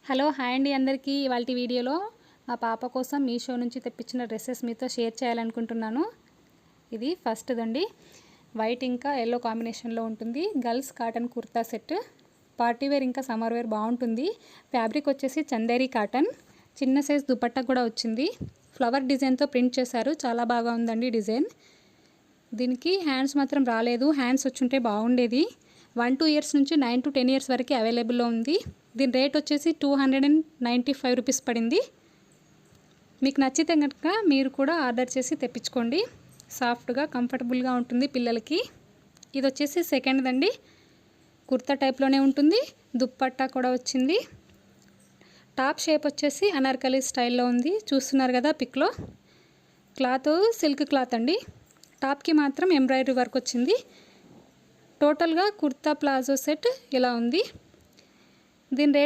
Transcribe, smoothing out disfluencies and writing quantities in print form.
Hello hi అండి అందరికీ. ఇవాల్టి వీడియోలో మా పాప కోసం మీషో నుంచి తెప్పించిన డ్రెస్సెస్ మీతో షేర్ చేయాలనుకుంటున్నాను. ఇది ఫస్ట్దండి, వైట్ ఇంకా ఎల్లో కాంబినేషన్లో ఉంటుంది. Girls cotton kurta set, party wear ఇంకా సమ్మర్ వేర్ బాగుంటుంది. ఫ్యాబ్రిక్ వచ్చేసి చందేరి కాటన్, చిన్న సైజ్ దుపట్టా కూడా వచ్చింది. ఫ్లవర్ డిజైన్తో ప్రింట్ చేశారు, చాలా బాగా ఉందండి డిజైన్. దీనికి హ్యాండ్స్ మాత్రం రాలేదు, హ్యాండ్స్ వచ్చుంటే బాగుండేది. 1-2 ఇయర్స్ నుంచి 9 to 10 ఇయర్స్ వరకు అవైలబుల్లో ఉంది. దీని రేట్ వచ్చేసి 295 రూపీస్ పడింది. మీకు నచ్చితే కనుక మీరు కూడా ఆర్డర్ చేసి తెప్పించుకోండి. సాఫ్ట్గా కంఫర్టబుల్గా ఉంటుంది పిల్లలకి. ఇది వచ్చేసి సెకండ్దండి, కుర్తా టైప్లోనే ఉంటుంది. దుప్పట్టా కూడా వచ్చింది. టాప్ షేప్ వచ్చేసి అనార్కలి స్టైల్లో ఉంది, చూస్తున్నారు కదా పిక్లో. క్లాత్ సిల్క్ క్లాత్ అండి. టాప్కి మాత్రం ఎంబ్రాయిడరీ వర్క్ వచ్చింది. టోటల్గా కుర్తా ప్లాజో సెట్ ఇలా ఉంది. దీని రేట్